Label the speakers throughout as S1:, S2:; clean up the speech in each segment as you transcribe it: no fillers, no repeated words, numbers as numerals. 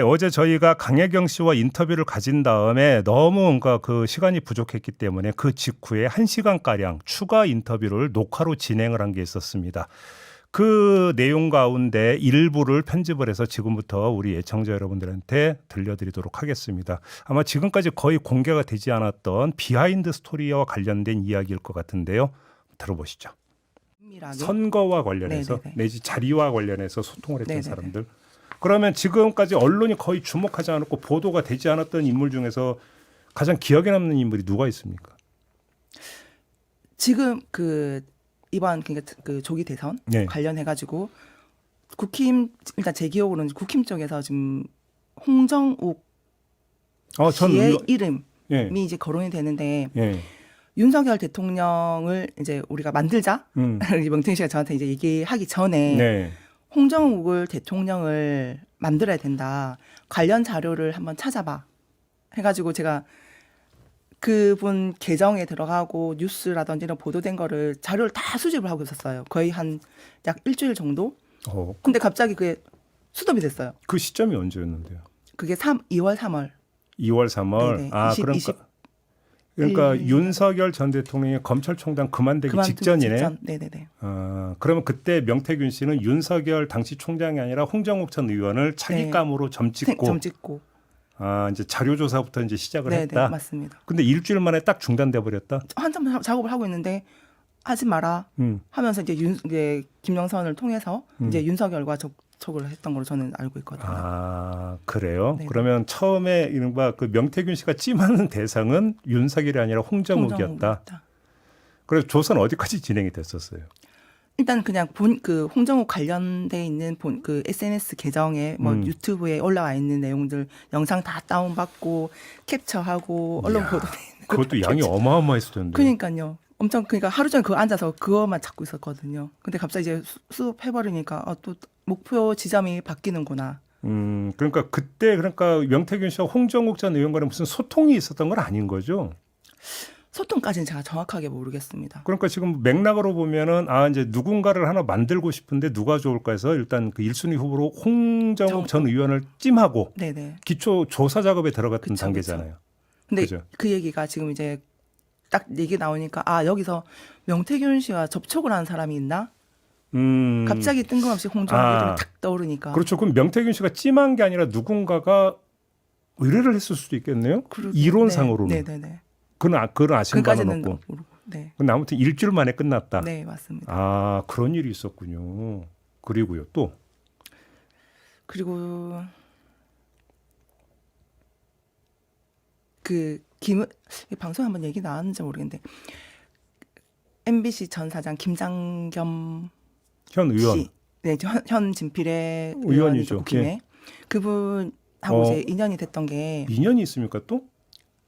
S1: 어제 저희가 강혜경 씨와 인터뷰를 가진 다음에 너무 뭔가 그 시간이 부족했기 때문에 그 직후에 1시간가량 추가 인터뷰를 녹화로 진행을 한 게 있었습니다. 그 내용 가운데 일부를 편집을 해서 지금부터 우리 애청자 여러분들한테 들려드리도록 하겠습니다. 아마 지금까지 거의 공개가 되지 않았던 비하인드 스토리와 관련된 이야기일 것 같은데요. 들어보시죠. 선거와 관련해서
S2: 네네네.
S1: 내지 자리와 관련해서 소통을 했던
S2: 네네네.
S1: 사람들. 그러면 지금까지 언론이 거의 주목하지 않았고 보도가 되지 않았던 인물 중에서 가장 기억에 남는 인물이 누가 있습니까?
S2: 지금 그 이번 그러니까 그 조기 대선
S1: 네.
S2: 관련해 가지고 국힘 일단 제 기억으로는 국힘 쪽에서 지금 홍정욱
S1: 전
S2: 씨의
S1: 의원-
S2: 이름이
S1: 예.
S2: 이제 거론이 되는데
S1: 예.
S2: 윤석열 대통령을 이제 우리가 만들자 명태균 씨가 저한테 이제 얘기하기 전에
S1: 네.
S2: 홍정욱을 대통령을 만들어야 된다. 관련 자료를 한번 찾아봐. 해가지고 제가 그분 계정에 들어가고 뉴스라든지 이런 보도된 거를 자료를 다 수집을 하고 있었어요. 거의 한 약 일주일 정도. 근데 갑자기 그게 수습이 됐어요.
S1: 그 시점이 언제였는데요?
S2: 그게 2월, 3월.
S1: 2월, 3월.
S2: 네네.
S1: 아,
S2: 20,
S1: 그러니까 윤석열 전 대통령이 검찰총장 그만두기 직전이네.
S2: 직전. 네네네.
S1: 그러면 그때 명태균 씨는 윤석열 당시 총장이 아니라 홍정욱 전 의원을 차기감으로 점찍고
S2: 점 찍고.
S1: 이제 자료 조사부터 이제 시작을
S2: 네네,
S1: 했다.
S2: 맞습니다.
S1: 근데 일주일 만에 딱 중단돼 버렸다.
S2: 한참 작업을 하고 있는데 하지 마라 하면서 이제 김영선을 통해서 이제 윤석열과 접촉을 했던 걸로 저는 알고 있거든요.
S1: 아, 그래요?
S2: 네네.
S1: 그러면 처음에 이른바 그 명태균 씨가 찜하는 대상은 윤석열이 아니라 홍정욱이었다. 그래서 조사는 어디까지 진행이 됐었어요?
S2: 일단 그냥 그 홍정욱 관련돼 있는 그 SNS 계정에 뭐 유튜브에 올라와 있는 내용들 영상 다 다운받고 캡처하고 언론 보도돼 있는
S1: 그것도 양이 어마어마했을 텐데.
S2: 그러니까요. 엄청 그러니까 하루 종일 그거 앉아서 그거만 찾고 있었거든요. 근데 갑자기 이제 수습해버리니까 또 목표 지점이 바뀌는구나.
S1: 그러니까 그때 명태균 씨와 홍정욱 전 의원 간에 무슨 소통이 있었던 건 아닌 거죠?
S2: 소통까지는 제가 정확하게 모르겠습니다.
S1: 그러니까 지금 맥락으로 보면은 이제 누군가를 하나 만들고 싶은데 누가 좋을까 해서 일단 그 1순위 후보로 홍정욱 전 의원을 찜하고
S2: 네네.
S1: 기초 조사 작업에 들어갔던
S2: 그쵸,
S1: 단계잖아요.
S2: 근데
S1: 그죠?
S2: 그 얘기가 지금 이제 딱 얘기 나오니까 여기서 명태균 씨와 접촉을 한 사람이 있나? 갑자기 뜬금없이 홍정욱 이름이 탁 떠오르니까.
S1: 그렇죠. 그럼 명태균 씨가 찜한 게 아니라 누군가가 의뢰를 했을 수도 있겠네요. 이론상으로는.
S2: 네네네.
S1: 그건 아신 바는
S2: 그까지는
S1: 없고.
S2: 모르고. 네.
S1: 근데 아무튼 일주일 만에 끝났다.
S2: 네, 맞습니다.
S1: 그런 일이 있었군요. 그리고요, 또.
S2: 그리고 이 방송에 한번 얘기 나왔는지 모르겠는데 MBC 전 사장 김장겸
S1: 현 의원.
S2: 씨, 네, 현 진필의
S1: 의원이죠.
S2: 국힘에
S1: 예.
S2: 그분하고 이제 인연이 됐던 게
S1: 인연이 있습니까 또?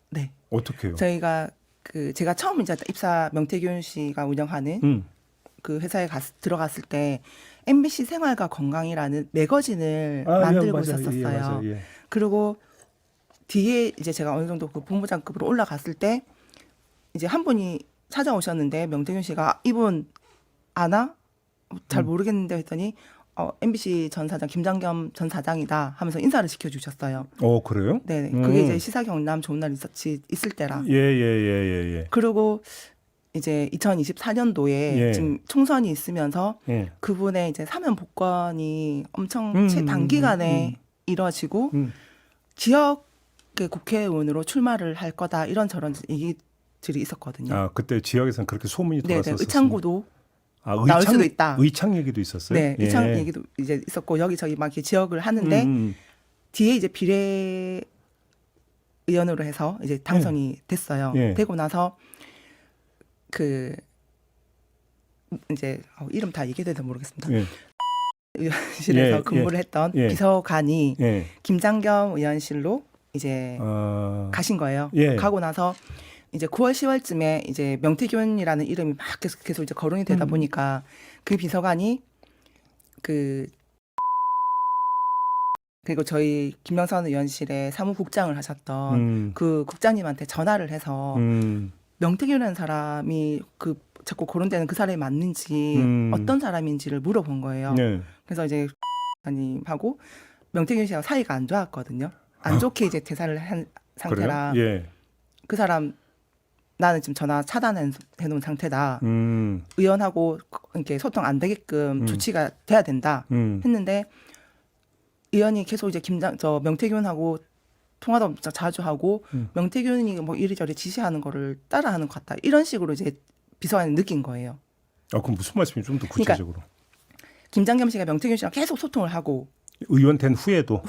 S2: 네.
S1: 어떻게요?
S2: 저희가 제가 처음 이제 입사 명태균 씨가 운영하는 그 회사에 들어갔을 때 MBC 생활과 건강이라는 매거진을 만들고 있었어요.
S1: 맞아요. 예.
S2: 그리고 뒤에 이제 제가 어느 정도 그 본부장급으로 올라갔을 때 이제 한 분이 찾아오셨는데 명태균 씨가 이분 아나? 잘 모르겠는데 했더니 MBC 전 사장 김장겸 전 사장이다 하면서 인사를 시켜주셨어요.
S1: 그래요?
S2: 네, 그게 이제 시사 경남 좋은 날 있을 때라.
S1: 예.
S2: 그리고 이제 2024년도에 지금 총선이 있으면서 그분의 이제 사면 복권이 엄청 단기간에 이뤄지고 지역의 국회의원으로 출마를 할 거다 이런저런 얘기들이 있었거든요.
S1: 그때 지역에서는 그렇게 소문이 돌았었어요.
S2: 의창구도 나올 수도 있다.
S1: 의창 얘기도 있었어요.
S2: 네, 의창 얘기도 이제 있었고 여기저기 막 이렇게 지역을 하는데 뒤에 이제 비례 의원으로 해서 이제 당선이 됐어요. 되고 나서 이제 이름 다 얘기해도 모르겠습니다. 의원실에서 근무를 했던 비서관이 김장겸 의원실로 이제 가신 거예요. 가고 나서 이제 9월 10월쯤에 이제 명태균이라는 이름이 막 계속 이제 거론이 되다 보니까 그 비서관이 그리고 저희 김영선 의원실에 사무국장을 하셨던 그 국장님한테 전화를 해서 명태균이라는 사람이 자꾸 거론되는 그 사람이 맞는지 어떤 사람인지를 물어본 거예요. 그래서 이제 국장님하고 명태균 씨하고 사이가 안 좋았거든요. 안 좋게 이제 대사를 한 상태라
S1: 예.
S2: 그 사람 나는 지금 전화 차단해 놓은 상태다. 의원하고 이렇게 소통 안 되게끔 조치가 돼야 된다. 했는데 의원이 계속 이제 명태균하고 통화도 엄청 자주 하고 명태균이 뭐 이리저리 지시하는 거를 따라하는 것 같다. 이런 식으로 이제 비서관이 느낀 거예요.
S1: 그럼 무슨 말씀이 좀 더 구체적으로?
S2: 그러니까 김장겸 씨가 명태균 씨랑 계속 소통을 하고
S1: 의원 된 후에도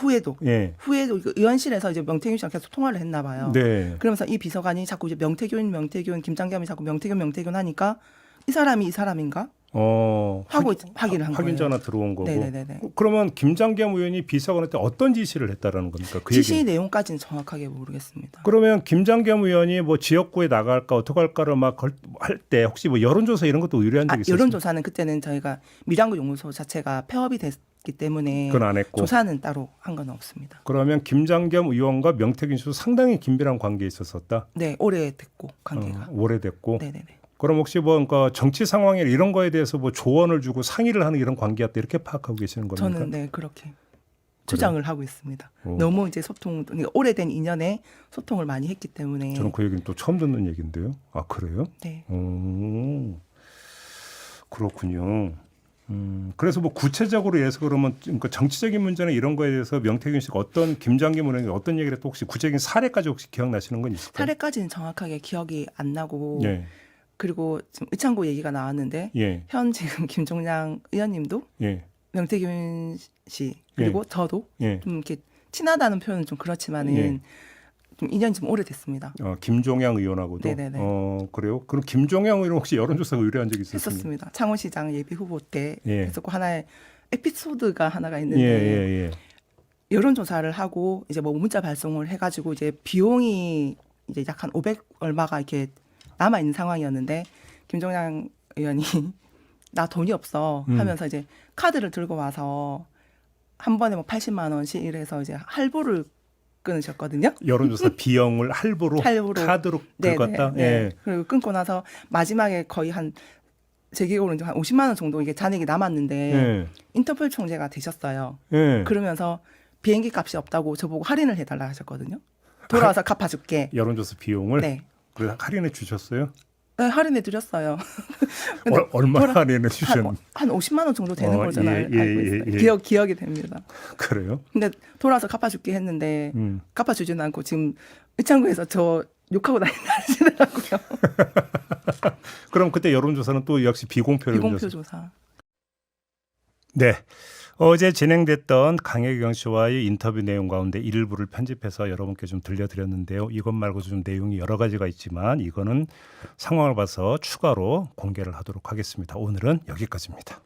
S2: 예. 후에도 의원실에서 이제 명태균 씨랑 계속 통화를 했나 봐요.
S1: 네.
S2: 그러면서 이 비서관이 자꾸 이제 명태균 김장겸이 자꾸 명태균 하니까 이 사람인가? 하고 확인을 한 거예요.
S1: 확인 전화 들어온 거고.
S2: 네네네.
S1: 그러면 김장겸 의원이 비서관한테 어떤 지시를 했다라는 겁니까? 그
S2: 지시
S1: 얘기는.
S2: 내용까지는 정확하게 모르겠습니다.
S1: 그러면 김장겸 의원이 뭐 지역구에 나갈까 어떻게 할까를 막 할 때 혹시 뭐 여론조사 이런 것도 의뢰한 적이 있었어요?
S2: 여론조사는 그때는 저희가 밀양구 연구소 자체가 폐업이 됐기 때문에
S1: 그건 안 했고.
S2: 조사는 따로 한 건 없습니다.
S1: 그러면 김장겸 의원과 명태균 씨도 상당히 긴밀한 관계에 있었었다?
S2: 네, 오래됐고 관계가.
S1: 오래됐고.
S2: 네네네.
S1: 그럼 혹시 뭐 그러니까 정치 상황이나 이런 거에 대해서 뭐 조언을 주고 상의를 하는 이런 관계였다 이렇게 파악하고 계시는 겁니까?
S2: 저는 네 그렇게 주장을 하고 있습니다. 너무 이제 그러니까 오래된 인연에 소통을 많이 했기 때문에.
S1: 저는 그 얘기는 또 처음 듣는 얘기인데요. 아 그래요?
S2: 네.
S1: 그렇군요. 그래서 뭐 구체적으로 해서 그러면 그러니까 정치적인 문제나 이런 거에 대해서 명태균 씨가 김장겸 의원이 어떤 얘기를 했고 혹시 구체적인 사례까지 혹시 기억나시는 건 있을까요?
S2: 사례까지는 정확하게 기억이 안 나고.
S1: 예.
S2: 그리고 지금 의창구 얘기가 나왔는데
S1: 예.
S2: 현 지금 김종량 의원님도
S1: 예.
S2: 명태균 씨 그리고 저도 좀 이렇게 친하다는 표현은 좀 그렇지만은 좀 인연이 좀 오래됐습니다.
S1: 김종양 의원하고도.
S2: 네네네.
S1: 그래요? 그럼 김종양 의원 혹시 여론조사 의뢰한 적이 있었습니까?
S2: 했었습니다. 창원시장 예비 후보 때 했었고
S1: 예.
S2: 하나의 에피소드가 하나가 있는데 여론조사를 하고 이제 뭐 문자 발송을 해가지고 이제 비용이 이제 약 한 500 얼마가 이렇게 남아 있는 상황이었는데 김종양 의원이 나 돈이 없어 하면서 이제 카드를 들고 와서 한 번에 뭐 80만 원씩 이래서 이제 할부를 끊으셨거든요.
S1: 여론조사 비용을 할부로 카드로 긁었다.
S2: 네. 그리고 끊고 나서 마지막에 거의 제 기억으로는 한 50만 원 정도 이게 잔액이 남았는데 인터폴 총재가 되셨어요. 그러면서 비행기 값이 없다고 저보고 할인을 해달라 하셨거든요. 돌아와서 갚아줄게.
S1: 여론조사 비용을.
S2: 네.
S1: 그래서 할인해 주셨어요?
S2: 네, 할인해 드렸어요.
S1: 얼마나 할인해 주셨는데?
S2: 한 50만 원 정도 되는 거잖아요. 알고 있어요. 기억이 됩니다.
S1: 그래요?
S2: 근데 돌아와서 갚아줄게 했는데 갚아주지는 않고 지금 의창구에서 저 욕하고 다니시더라고요.
S1: 그럼 그때 여론조사는 또 역시 비공표
S2: 조사.
S1: 네. 어제 진행됐던 강혜경 씨와의 인터뷰 내용 가운데 일부를 편집해서 여러분께 좀 들려드렸는데요. 이것 말고도 좀 내용이 여러 가지가 있지만 이거는 상황을 봐서 추가로 공개를 하도록 하겠습니다. 오늘은 여기까지입니다.